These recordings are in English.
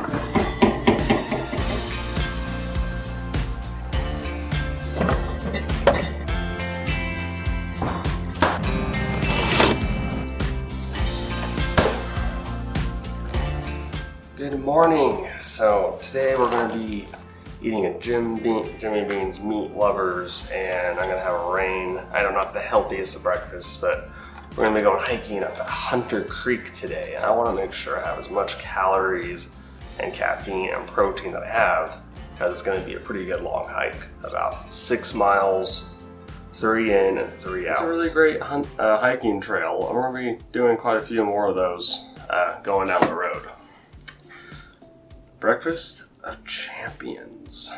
Good morning. So today we're going to be eating a Jimmy Bean's Meat Lovers, and I'm going to have a rain. I know not the healthiest of breakfasts, but we're going to be going hiking up at Hunter Creek today, and I want to make sure I have as much calories and caffeine and protein that I have, because it's going to be a pretty good long hike, about 6 miles, 3 in and 3 out. It's a really great hiking trail. I'm going to be doing quite a few more of those going down the road. Breakfast of Champions.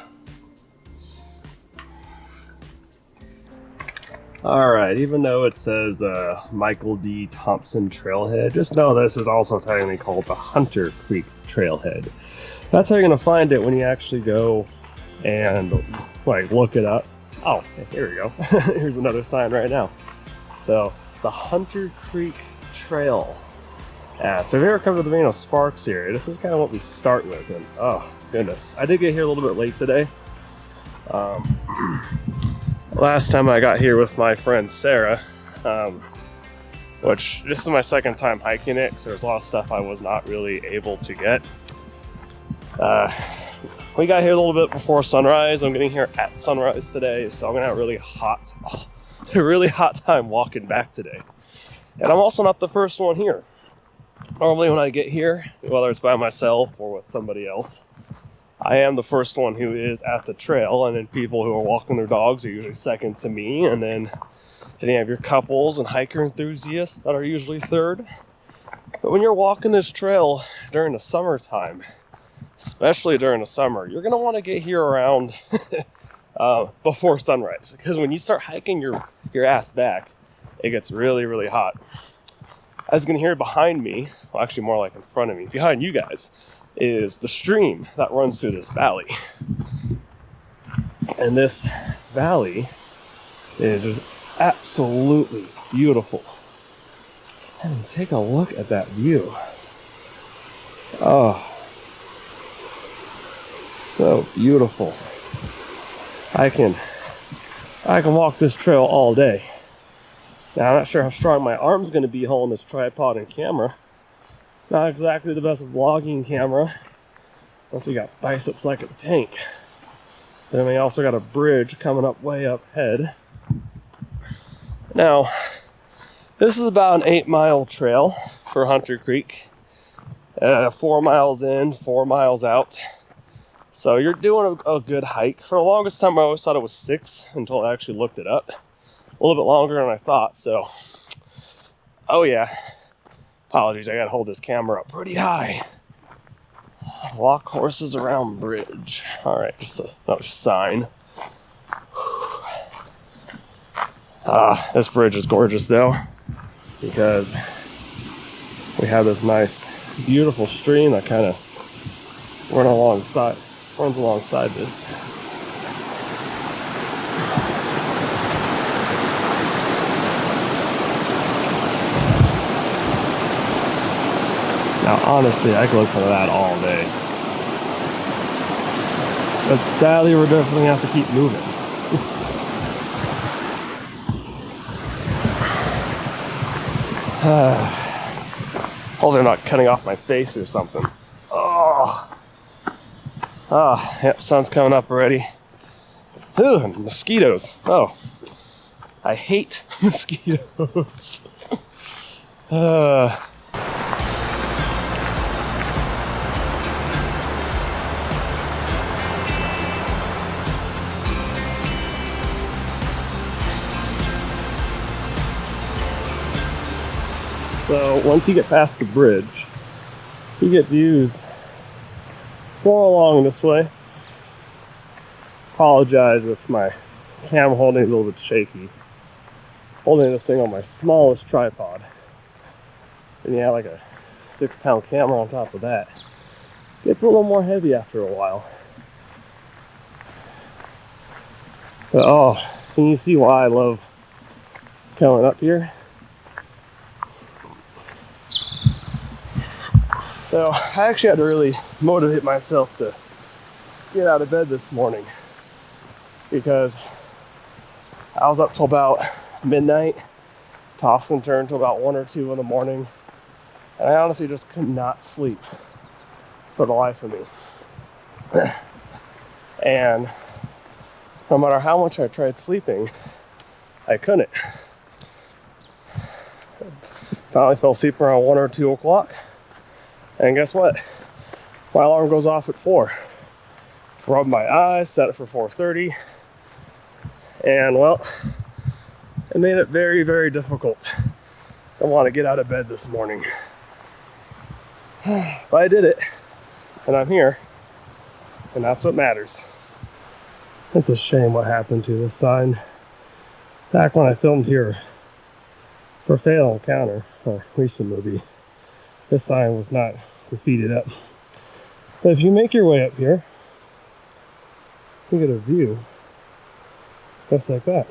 Alright, even though it says Michael D. Thompson Trailhead, just know this is also technically called the Hunter Creek Trailhead. That's how you're going to find it when you actually go and look it up. Oh, here we go. Here's another sign right now. So, the Hunter Creek Trail. Yeah, so if you ever come to the Reno Sparks area, this is kind of what we start with, and oh goodness, I did get here a little bit late today. Last time I got here with my friend Sarah, which this is my second time hiking it, so there's a lot of stuff I was not really able to get. We got here a little bit before sunrise. I'm getting here at sunrise today, so I'm gonna have a really hot time walking back today. And I'm also not the first one here. Normally when I get here, whether it's by myself or with somebody else, I am the first one who is at the trail, and then people who are walking their dogs are usually second to me, and then you have your couples and hiker enthusiasts that are usually third. But when you're walking this trail during the summertime, especially during the summer, you're going to want to get here around before sunrise, because when you start hiking your ass back, it gets really, really hot. As you can hear behind me, well actually more like in front of me, behind you guys, is the stream that runs through this valley. And this valley is just absolutely beautiful. I mean, take a look at that view. Oh, so beautiful. I can walk this trail all day. Now, I'm not sure how strong my arm's going to be holding this tripod and camera. Not exactly the best vlogging camera, unless you got biceps like a tank. Then we also got a bridge coming up way up ahead. Now, this is about an 8-mile trail for Hunter Creek. 4 miles in, 4 miles out. So you're doing a good hike. For the longest time, I always thought it was 6 until I actually looked it up. A little bit longer than I thought, so. Oh yeah. Apologies, I gotta hold this camera up pretty high. Walk horses around bridge. Alright, just another sign. This bridge is gorgeous though, because we have this nice, beautiful stream that kind of runs alongside this. Now, honestly, I could listen to that all day. But sadly, we're definitely going to have to keep moving. Hope they're not cutting off my face or something. Yep, sun's coming up already. Ooh, mosquitoes. Oh, I hate mosquitoes. So once you get past the bridge, you get views more along this way. Apologize if my camera holding is a little bit shaky. Holding this thing on my smallest tripod. And yeah, like a 6-pound camera on top of that. Gets a little more heavy after a while. But oh, can you see why I love coming up here? So I actually had to really motivate myself to get out of bed this morning because I was up till about midnight, tossed and turned till about 1 or 2 in the morning, and I honestly just could not sleep for the life of me. And no matter how much I tried sleeping, I couldn't. Finally fell asleep around 1 or 2 o'clock. And guess what? My alarm goes off at 4. Rub my eyes, set it for 4:30. And well, it made it very, very difficult to want to get out of bed this morning. But I did it, and I'm here, and that's what matters. It's a shame what happened to this sign. Back when I filmed here for Fatal Encounter, a recent movie, this sign was not graffitied up. But if you make your way up here, you get a view just like that.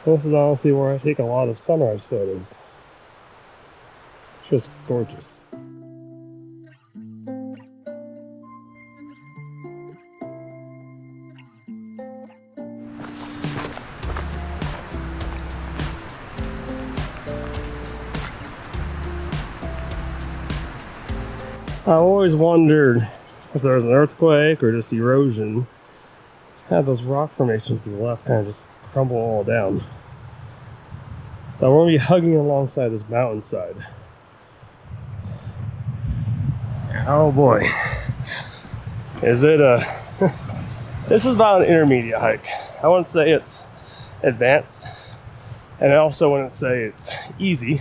This is honestly where I take a lot of sunrise photos. Just gorgeous. I always wondered if there was an earthquake or just erosion. Had those rock formations to the left kind of just crumble all down. So I'm going to be hugging alongside this mountainside. Oh boy. Is it a... This is about an intermediate hike. I wouldn't say it's advanced, and I also wouldn't say it's easy,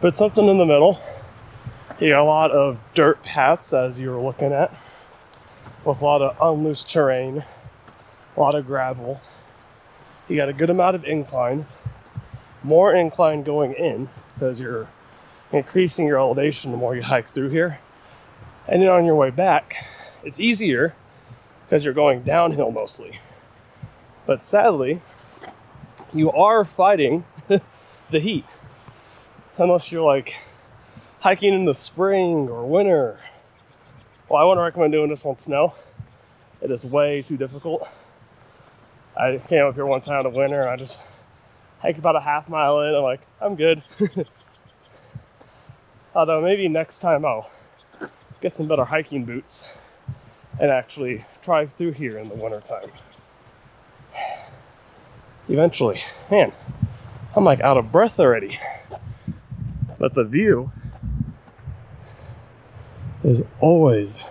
but something in the middle. You got a lot of dirt paths, as you were looking at, with a lot of unloose terrain, a lot of gravel. You got a good amount of incline, more incline going in, because you're increasing your elevation the more you hike through here. And then on your way back, it's easier because you're going downhill mostly. But sadly, you are fighting the heat, unless you're like hiking in the spring or winter. Well, I wouldn't recommend doing this on snow. It is way too difficult. I came up here one time in the winter and I just hiked about a half mile in. I'm like, I'm good. Although maybe next time I'll get some better hiking boots and actually try through here in the wintertime. Eventually. Man, I'm like out of breath already. But the view is always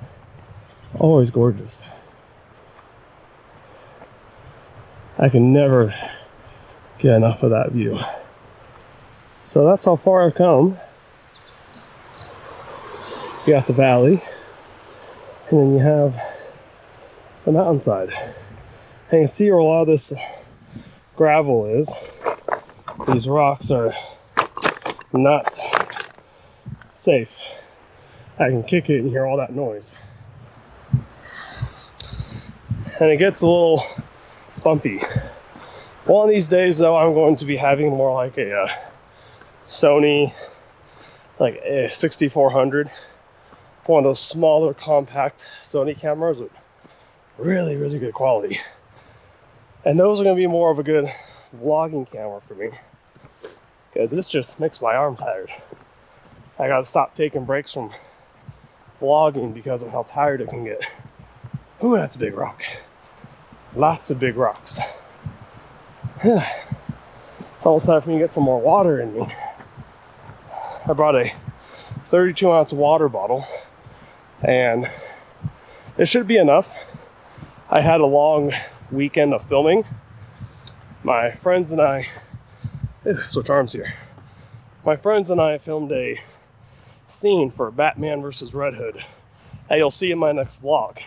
gorgeous. I can never get enough of that view. So that's how far I've come. You got the valley, and then you have the mountainside. And you see where a lot of this gravel is. These rocks are not safe. I can kick it and hear all that noise. And it gets a little bumpy. One of these days though, I'm going to be having more like a Sony, like a 6400. One of those smaller compact Sony cameras with really, really good quality. And those are going to be more of a good vlogging camera for me, because this just makes my arm tired. I gotta stop taking breaks from vlogging because of how tired it can get. Ooh, that's a big rock. Lots of big rocks. It's almost time for me to get some more water in me. I brought a 32-ounce water bottle, and it should be enough. I had a long weekend of filming. My friends and I, switch arms here. My friends and I filmed a scene for Batman vs. Red Hood that you'll see in my next vlog.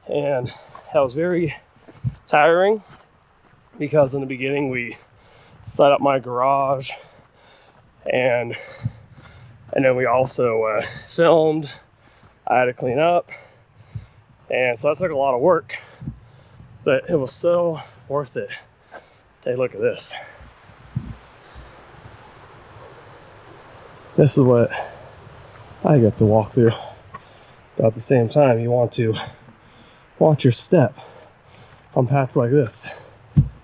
And that was very tiring because in the beginning we set up my garage and then we also filmed. I had to clean up, and so that took a lot of work, but it was so worth it. Take a look at this. This is what I get to walk through. But at the same time, you want to watch your step on paths like this.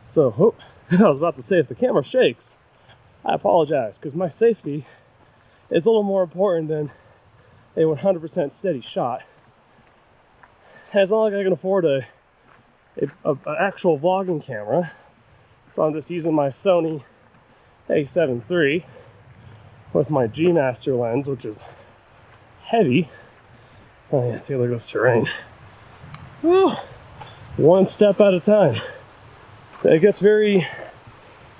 So, oh, I was about to say, if the camera shakes, I apologize, because my safety is a little more important than a 100% steady shot. And it's not like I can afford a actual vlogging camera, so I'm just using my Sony A7 III with my G Master lens, which is heavy. Oh yeah, take a look at this terrain. Woo! One step at a time. It gets very,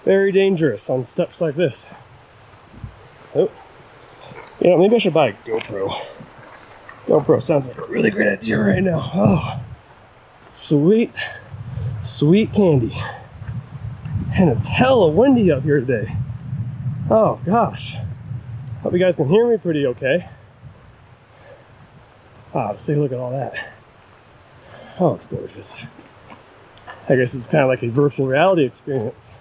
very dangerous on steps like this. Oh, you know, maybe I should buy a GoPro. GoPro sounds like a really great idea right now. Oh, sweet, sweet candy. And it's hella windy up here today. Oh gosh. Hope you guys can hear me pretty okay. Ah, let's take a look at all that. Oh, it's gorgeous. I guess it's kind of like a virtual reality experience.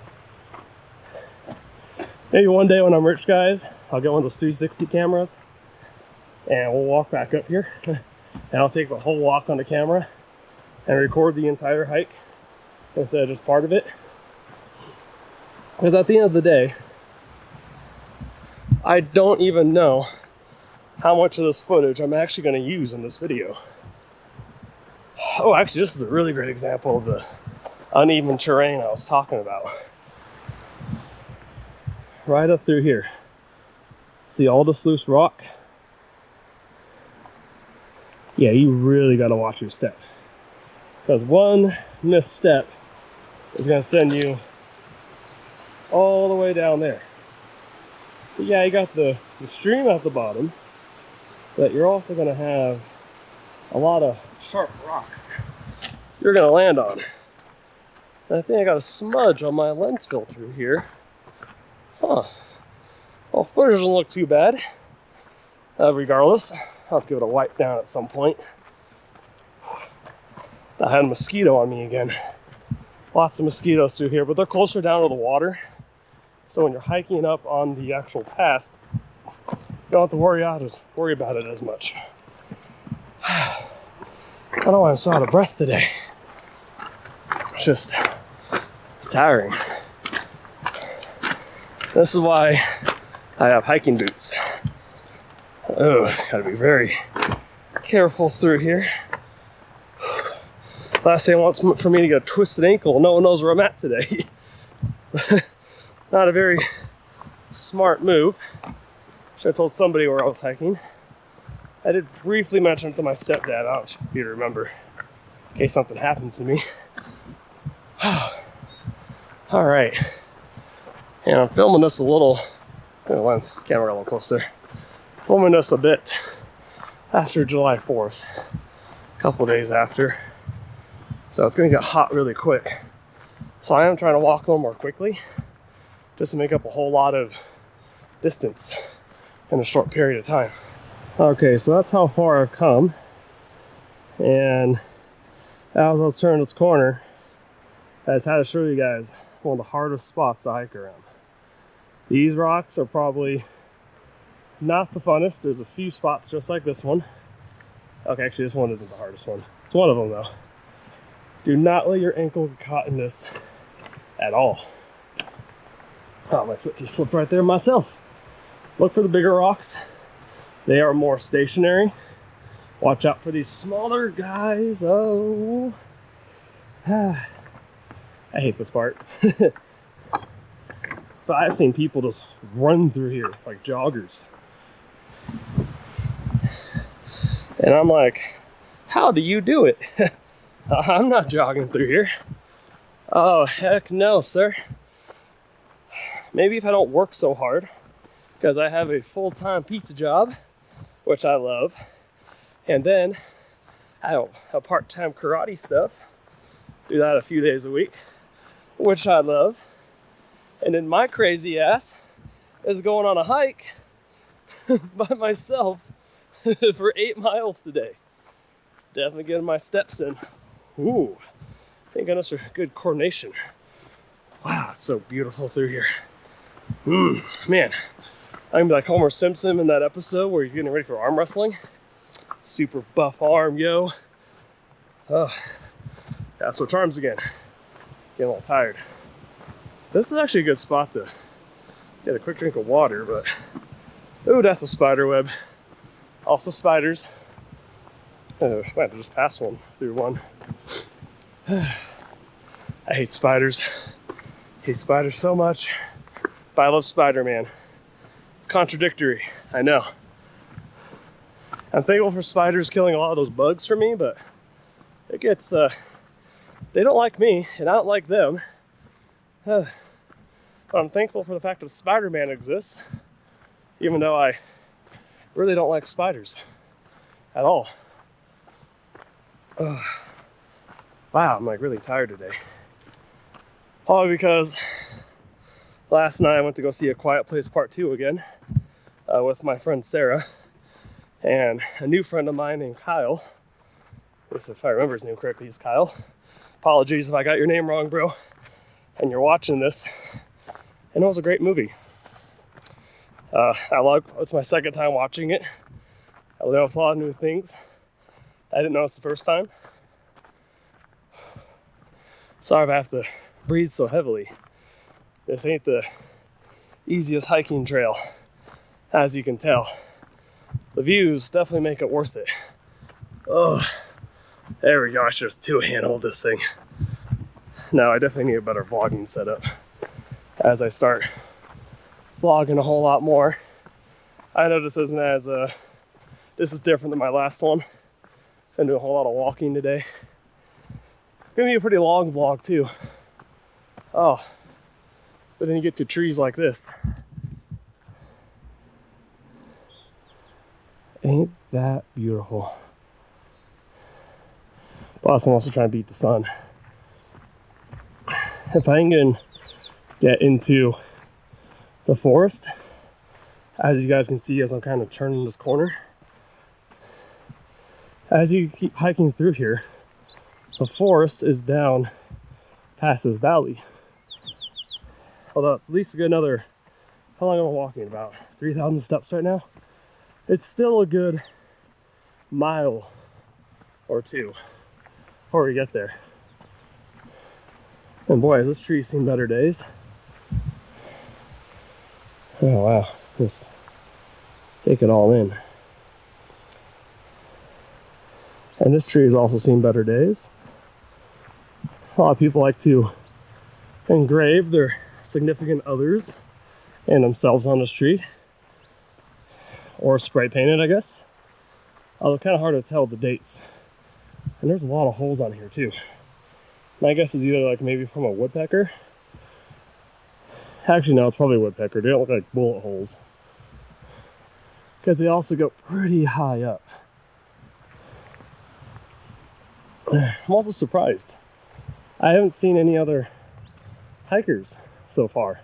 Maybe one day when I'm rich, guys, I'll get one of those 360 cameras and we'll walk back up here and I'll take the whole walk on the camera and record the entire hike instead of just part of it. Because at the end of the day, I don't even know how much of this footage I'm actually going to use in this video. Oh, actually, this is a really great example of the uneven terrain I was talking about. Right up through here. See all this loose rock? Yeah, you really got to watch your step. Because one misstep is going to send you all the way down there. But yeah, you got the stream at the bottom, but you're also going to have a lot of sharp rocks you're going to land on. And I think I got a smudge on my lens filter here. Huh. Well, footage doesn't look too bad. Regardless, I'll have to give it a wipe down at some point. I had a mosquito on me again. Lots of mosquitoes through here, but they're closer down to the water. So when you're hiking up on the actual path, you don't have to worry about it as much. I don't know why I'm so out of breath today. It's tiring. This is why I have hiking boots. Oh, gotta be very careful through here. Last thing I want for me to get a twisted ankle. No one knows where I'm at today. Not a very smart move. Should have told somebody where I was hiking. I did briefly mention it to my stepdad. I don't need to remember in case something happens to me. All right. And I'm filming this a little, lens, camera a little closer. Filming this a bit after July 4th, a couple days after. So it's gonna get hot really quick. So I am trying to walk a little more quickly, just to make up a whole lot of distance in a short period of time. Okay, so that's how far I've come. And as I was turning this corner, I just had to show you guys one of the hardest spots to hike around. These rocks are probably not the funnest. There's a few spots just like this one. Okay, actually this one isn't the hardest one. It's one of them though. Do not let your ankle get caught in this at all. Oh, my foot just slipped right there myself. Look for the bigger rocks. They are more stationary. Watch out for these smaller guys. Oh. I hate this part. But I've seen people just run through here like joggers. And I'm like, how do you do it? I'm not jogging through here. Oh, heck no, sir. Maybe if I don't work so hard, because I have a full-time pizza job, which I love, and then I have a part-time karate stuff, do that a few days a week, which I love, and then my crazy ass is going on a hike by myself for 8 miles today. Definitely getting my steps in. Ooh, thank goodness for good coordination. Wow, it's so beautiful through here. Man, I'm like Homer Simpson in that episode where he's getting ready for arm wrestling. Super buff arm, yo. Gotta switch arms again. Getting a little tired. This is actually a good spot to get a quick drink of water, but ooh, that's a spider web. Also spiders. I might have just passed one through one. I hate spiders. Hate spiders so much. But I love Spider-Man. It's contradictory, I know. I'm thankful for spiders killing a lot of those bugs for me, but it gets, they don't like me, and I don't like them. But I'm thankful for the fact that Spider-Man exists, even though I really don't like spiders at all. Wow, I'm like really tired today. All because last night I went to go see A Quiet Place Part 2 again with my friend Sarah and a new friend of mine named Kyle. At least if I remember his name correctly, it's Kyle. Apologies if I got your name wrong, bro, and you're watching this. And it was a great movie. It's my second time watching it. I noticed a lot of new things I didn't notice the first time. Sorry if I have to breathe so heavily. This ain't the easiest hiking trail, as you can tell. The views definitely make it worth it. Oh, there we go. I should just two-handle this thing. No, I definitely need a better vlogging setup as I start vlogging a whole lot more. I know this isn't as, this is different than my last one. So I'm doing a whole lot of walking today. Gonna be a pretty long vlog too. Oh, but then you get to trees like this. Ain't that beautiful? Plus, I'm also trying to beat the sun. If I can get into the forest, as you guys can see as I'm kind of turning this corner, as you keep hiking through here, the forest is down past this valley. Although it's at least a good another, how long am I walking? About 3,000 steps right now. It's still a good mile or two before we get there. And boy, has this tree seen better days. Oh wow, just take it all in. And this tree has also seen better days. A lot of people like to engrave their significant others and themselves on this tree. Or spray paint it, I guess. Although kind of hard to tell the dates. And there's a lot of holes on here too. My guess is either like maybe from a woodpecker. Actually, no, it's probably a woodpecker. They don't look like bullet holes. Because they also go pretty high up. I'm also surprised. I haven't seen any other hikers so far.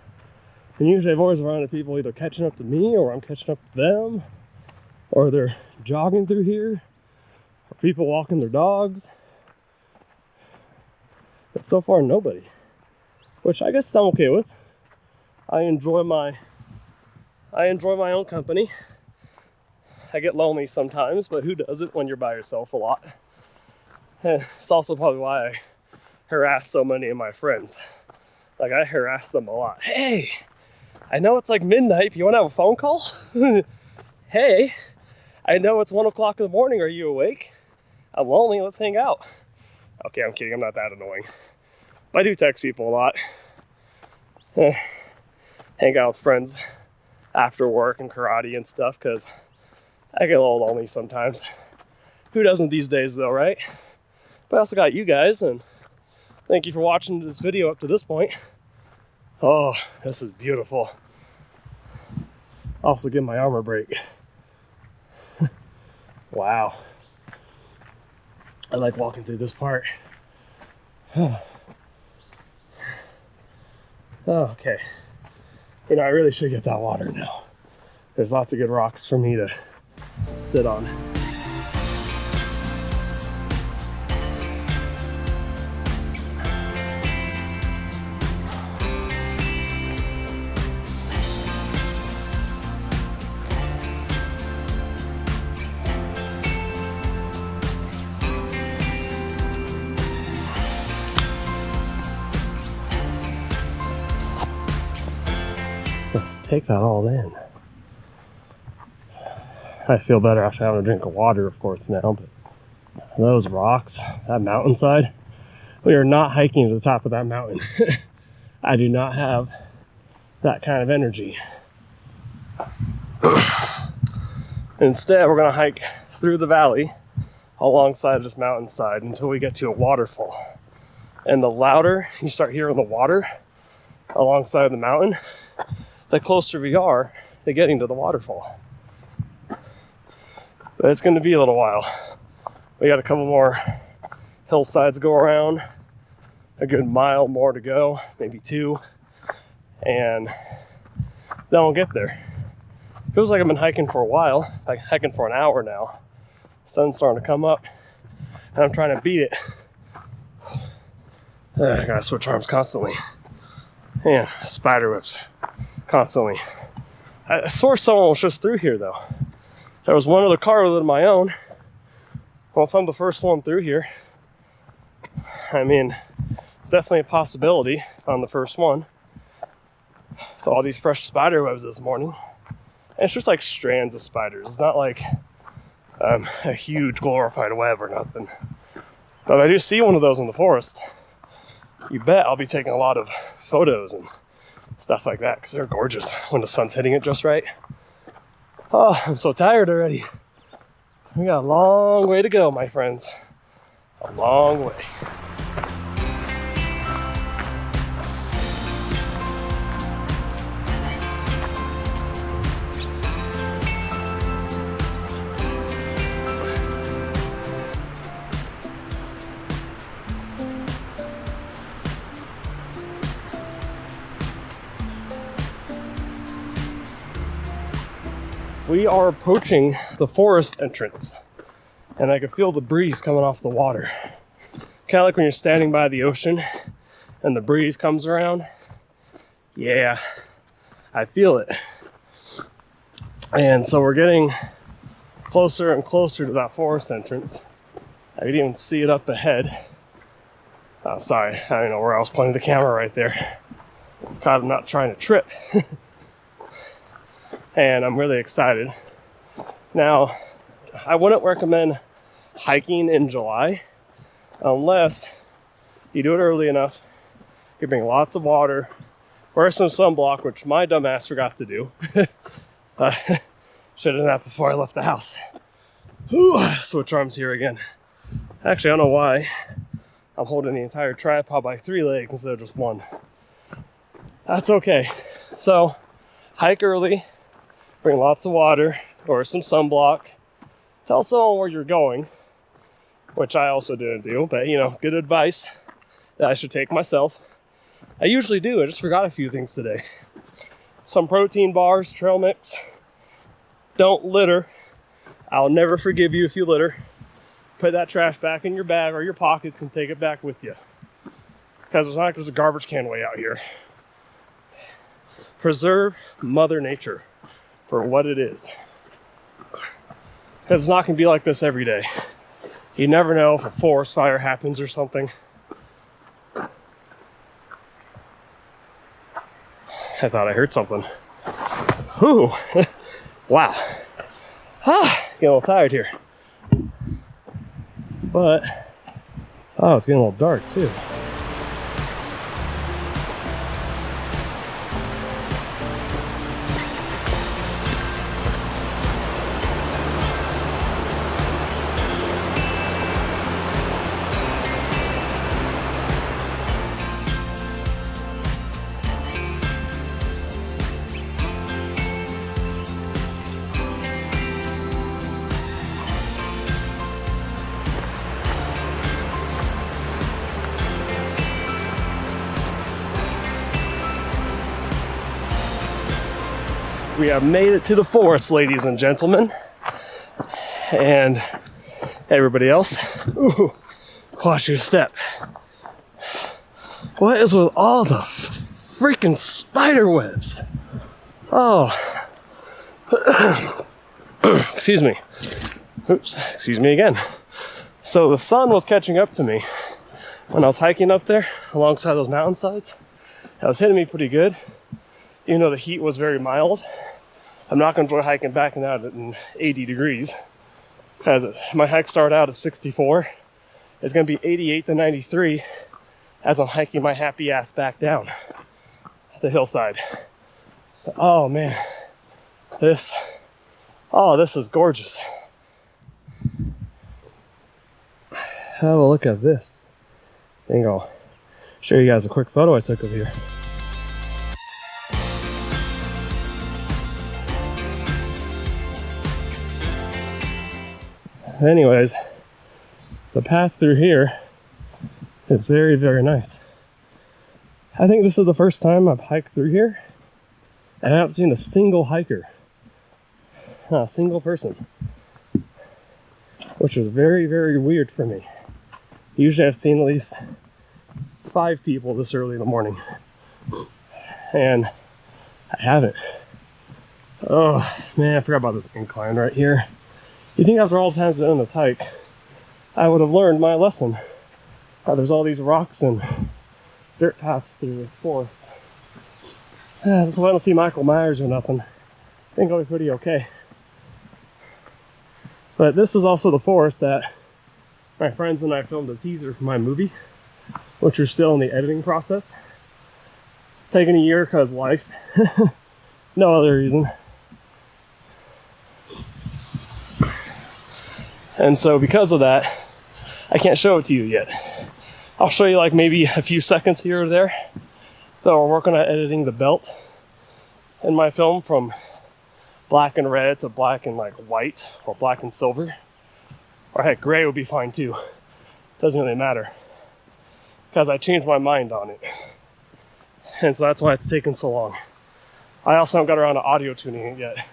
And usually I've always run into people either catching up to me or I'm catching up to them. Or they're jogging through here. Or people walking their dogs. But so far nobody. Which I guess I'm okay with. I enjoy my own company. I get lonely sometimes, but who doesn't when you're by yourself a lot? It's also probably why I harass so many of my friends. Like, I harass them a lot. Hey, I know it's like midnight. You want to have a phone call? Hey, I know it's 1 o'clock in the morning. Are you awake? I'm lonely. Let's hang out. Okay, I'm kidding. I'm not that annoying. But I do text people a lot. Hang out with friends after work and karate and stuff because I get a little lonely sometimes. Who doesn't these days though, right? But I also got you guys, and thank you for watching this video up to this point. Oh, this is beautiful. Also give my arm a break. Wow. I like walking through this part. Oh, okay. You know, I really should get that water now. There's lots of good rocks for me to sit on. take that all in. I feel better after having a drink of water, of course, now, but those rocks, that mountainside, we are not hiking to the top of that mountain. I do not have that kind of energy. Instead, we're gonna hike through the valley alongside this mountainside until we get to a waterfall. And the louder you start hearing the water alongside the mountain, the closer we are to getting to the waterfall. But it's gonna be a little while. We got a couple more hillsides to go around, a good mile more to go, maybe 2, and then we'll get there. Feels like I've been hiking for a while, like hiking for an hour now. Sun's starting to come up, and I'm trying to beat it. I gotta switch arms constantly. And spider webs constantly. I swore someone was just through here though. There was one other car other than my own. Well, I'm the first one through here. I mean, it's definitely a possibility if I'm the first one. Saw all these fresh spider webs this morning. And it's just like strands of spiders. It's not like a huge glorified web or nothing. But if I do see one of those in the forest, you bet I'll be taking a lot of photos and stuff like that because they're gorgeous when the sun's hitting it just right. Oh, I'm so tired already. We got a long way to go, my friends. A long way. We are approaching the forest entrance, and I can feel the breeze coming off the water. Kind of like when you're standing by the ocean and the breeze comes around. Yeah, I feel it. And so we're getting closer and closer to that forest entrance. I can even see it up ahead. Oh, sorry, I don't know where I was pointing the camera right there. It's kind of not trying to trip. And I'm really excited. Now, I wouldn't recommend hiking in July unless you do it early enough. You bring lots of water, wear some sunblock, which my dumbass forgot to do. Should have done that before I left the house. Whew, switch arms here again. Actually, I don't know why I'm holding the entire tripod by 3 legs instead of just 1. That's okay. So, hike early. Bring lots of water or some sunblock. Tell someone where you're going, which I also didn't do, but you know, good advice that I should take myself. I usually do, I just forgot a few things today. Some protein bars, trail mix. Don't litter. I'll never forgive you if you litter. Put that trash back in your bag or your pockets and take it back with you. Because it's not like there's a garbage can way out here. Preserve Mother Nature for what it is. Because it's not going to be like this every day. You never know if a forest fire happens or something. I thought I heard something. Whew. Wow. Getting a little tired here. But, oh, it's getting a little dark too. We have made it to the forest, ladies and gentlemen. And everybody else. Ooh, watch your step. What is with all the freaking spider webs? Oh. Excuse me. Oops, excuse me again. So the sun was catching up to me when I was hiking up there alongside those mountainsides. That was hitting me pretty good. even though the heat was very mild, I'm not going to enjoy hiking back and out in 80 degrees. As my hike started out at 64, it's going to be 88 to 93 as I'm hiking my happy ass back down the hillside. Oh man, this is gorgeous. Have a look at this. I think I'll show you guys a quick photo I took of here. Anyways, the path through here is very, very nice. I think this is the first time I've hiked through here and I haven't seen a single hiker, not a single person, which is very, very weird for me. Usually I've seen at least 5 people this early in the morning, and I haven't. Oh man, I forgot about this incline right here. You think after all the times I've done this hike, I would have learned my lesson. There's all these rocks and dirt paths through this forest. That's why I don't see Michael Myers or nothing. I think I'll be pretty okay. But this is also the forest that my friends and I filmed a teaser for my movie, which are still in the editing process. It's taken a year because life. No other reason. And so because of that, I can't show it to you yet. I'll show you like maybe a few seconds here or there. So we're working on editing the belt in my film from black and red to black and like white, or black and silver. Or heck, gray would be fine too. Doesn't really matter, because I changed my mind on it. And so that's why it's taken so long. I also haven't got around to audio tuning it yet.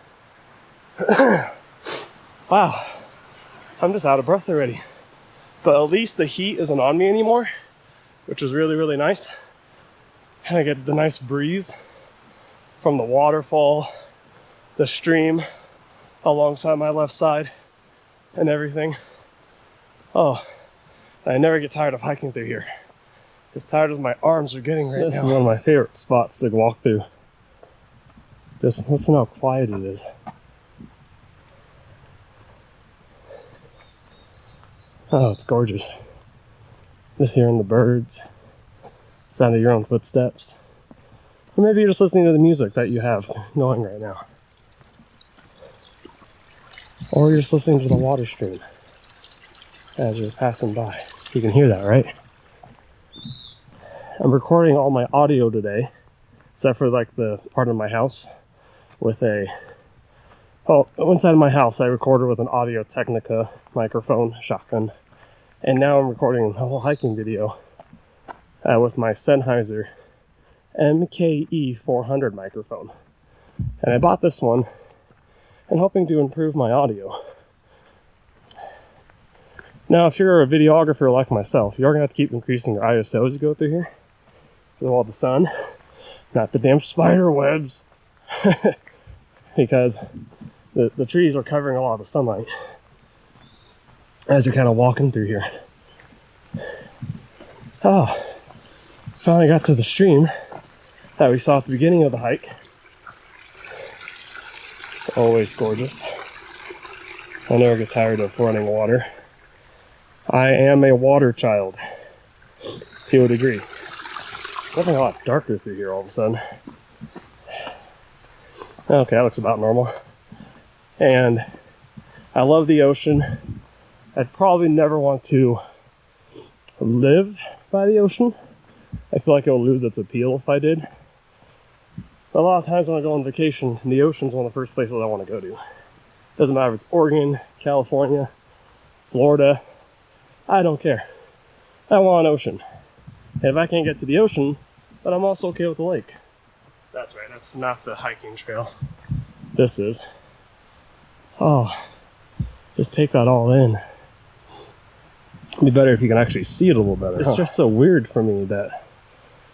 Wow, I'm just out of breath already. But at least the heat isn't on me anymore, which is really, really nice. And I get the nice breeze from the waterfall, the stream alongside my left side, and everything. Oh, I never get tired of hiking through here. As tired as my arms are getting right now. This is one of my favorite spots to walk through. Just listen how quiet it is. Oh, it's gorgeous. Just hearing the birds, sound of your own footsteps. Or maybe you're just listening to the music that you have going right now. Or you're just listening to the water stream as you're passing by. You can hear that, right? I'm recording all my audio today, except for like the part of my house with inside of my house I recorded with an Audio Technica microphone, shotgun. And now I'm recording a whole hiking video with my Senheisser MKE 400 microphone. And I bought this one and hoping to improve my audio. Now, if you're a videographer like myself, you're going to have to keep increasing your ISO as you go through here. With all the sun, not the damn spider webs. Because the trees are covering a lot of the sunlight as you're kind of walking through here. Oh, finally got to the stream that we saw at the beginning of the hike. It's always gorgeous. I never get tired of running water. I am a water child to a degree. Getting a lot darker through here all of a sudden. Okay, that looks about normal. And I love the ocean. I'd probably never want to live by the ocean. I feel like it will lose its appeal if I did. But a lot of times when I go on vacation, the ocean's one of the first places I want to go to. Doesn't matter if it's Oregon, California, Florida. I don't care. I want an ocean. And if I can't get to the ocean, then I'm also okay with the lake. That's right, that's not the hiking trail. This is. Oh, just take that all in. It'd be better if you can actually see it a little better. It's just so weird for me that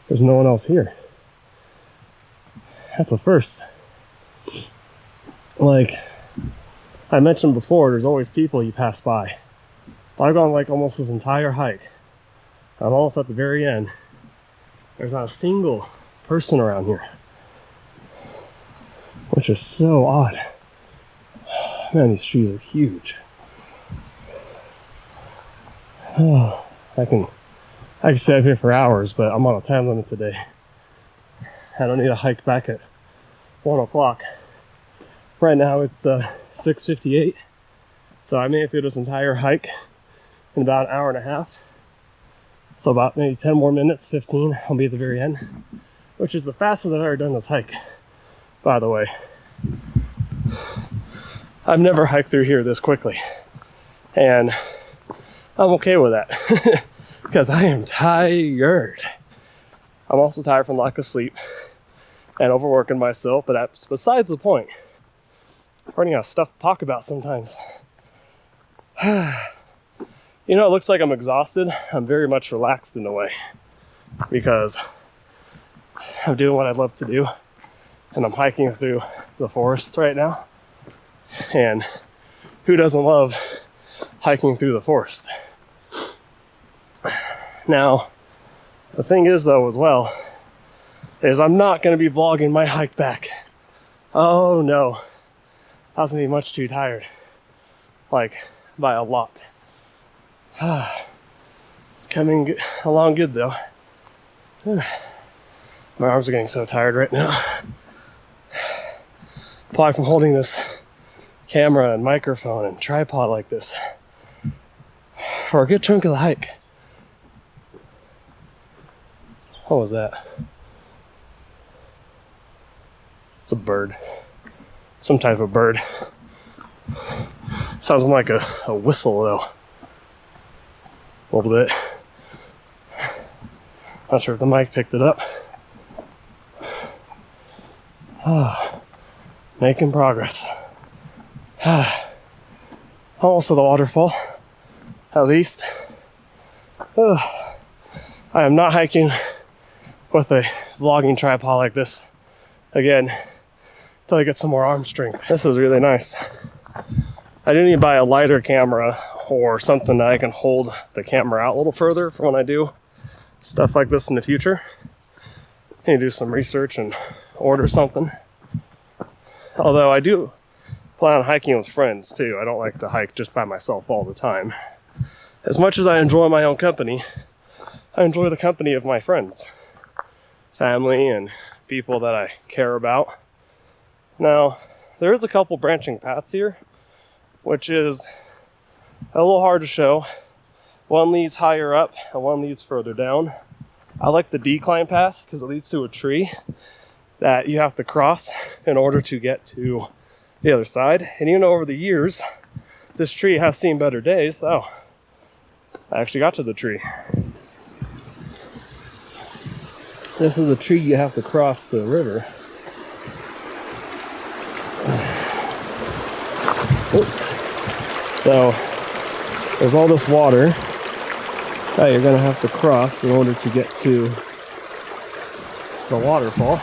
there's no one else here. That's a first. Like I mentioned before, there's always people you pass by. I've gone like almost this entire hike. I'm almost at the very end. There's not a single person around here. which is so odd. Man, these trees are huge. Oh, I can stay up here for hours, but I'm on a time limit today. I don't need to hike back at 1 o'clock. Right now it's 6:58, so I made it through this entire hike in about an hour and a half. So about maybe 10 more minutes, 15, I'll be at the very end, which is the fastest I've ever done this hike, by the way. I've never hiked through here this quickly, and I'm okay with that because I am tired. I'm also tired from lack of sleep and overworking myself, but that's besides the point. I'm running out of stuff to talk about sometimes. You know, it looks like I'm exhausted. I'm very much relaxed in a way because I'm doing what I love to do, and I'm hiking through the forest right now. And who doesn't love hiking through the forest? Now, the thing is though as well, is I'm not going to be vlogging my hike back. Oh no, I was going to be much too tired. Like, by a lot. It's coming along good though. My arms are getting so tired right now. Probably from holding this camera and microphone and tripod like this for a good chunk of the hike. What was that? It's a bird. Some type of bird. Sounds more like a whistle though. A little bit. Not sure if the mic picked it up. Making progress. Almost to the waterfall, at least. I am not hiking with a vlogging tripod like this again until I get some more arm strength. This is really nice. I do need to buy a lighter camera or something that I can hold the camera out a little further for when I do stuff like this in the future. I need to do some research and order something. Although I do plan on hiking with friends too. I don't like to hike just by myself all the time. As much as I enjoy my own company, I enjoy the company of my friends, family, and people that I care about. Now, there is a couple branching paths here, which is a little hard to show. One leads higher up and one leads further down. I like the decline path because it leads to a tree that you have to cross in order to get to the other side. And even over the years, this tree has seen better days. Oh, I actually got to the tree. This is a tree you have to cross the river. So there's all this water that you're gonna have to cross in order to get to the waterfall.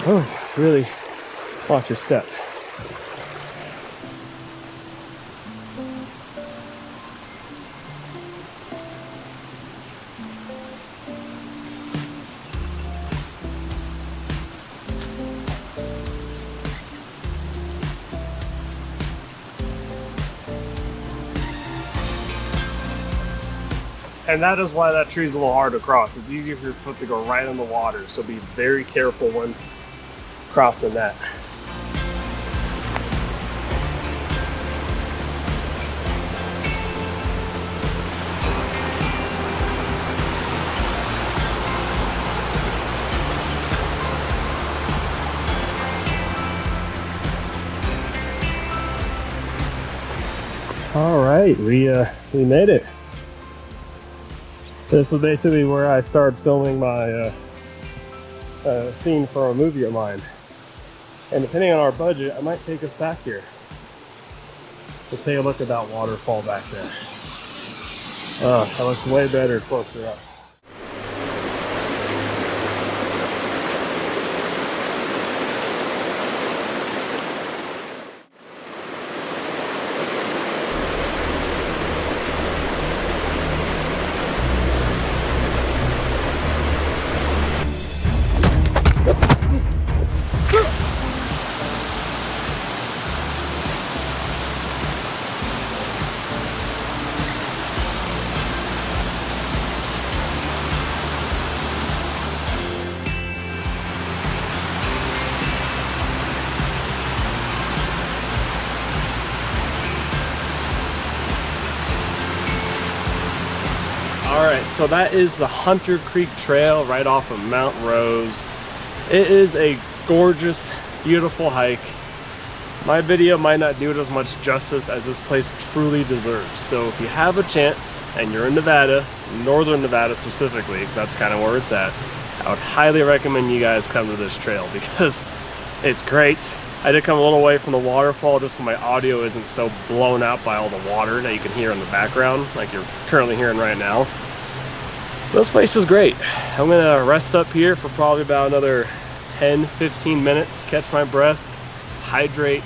Oh, really watch your step. And that is why that tree is a little hard to cross. It's easier for your foot to go right in the water, so be very careful when crossing that. All right, we made it. This is basically where I started filming my scene for a movie of mine. And depending on our budget, I might take us back here to take a look at that waterfall back there. Oh, that looks way better closer up. Alright, so that is the Hunter Creek Trail right off of Mount Rose. It is a gorgeous, beautiful hike. My video might not do it as much justice as this place truly deserves. So if you have a chance and you're in Nevada, northern Nevada specifically, because that's kind of where it's at, I would highly recommend you guys come to this trail because it's great. I did come a little away from the waterfall just so my audio isn't so blown out by all the water that you can hear in the background like you're currently hearing right now. This place is great. I'm gonna rest up here for probably about another 10-15 minutes, catch my breath, hydrate,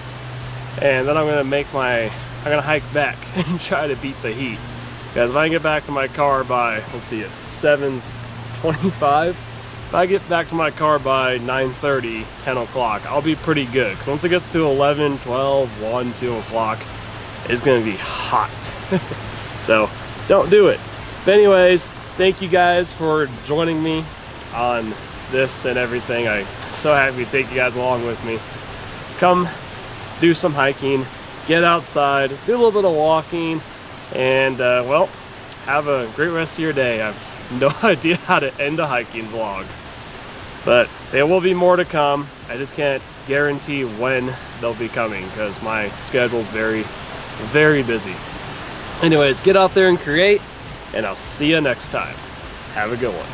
and then I'm gonna hike back and try to beat the heat. Because if I get back to my car by, let's see, it's 7:25. If I get back to my car by 9:30, 10 o'clock, I'll be pretty good. Because once it gets to 11, 12, 1, 2 o'clock, it's gonna be hot. So don't do it. But anyways, thank you guys for joining me on this and everything. I'm so happy to take you guys along with me. Come do some hiking, get outside, do a little bit of walking, and well, have a great rest of your day. I've no idea how to end a hiking vlog, but there will be more to come. I just can't guarantee when they'll be coming because my schedule's very, very busy. Anyways, get out there and create, and I'll see you next time. Have a good one.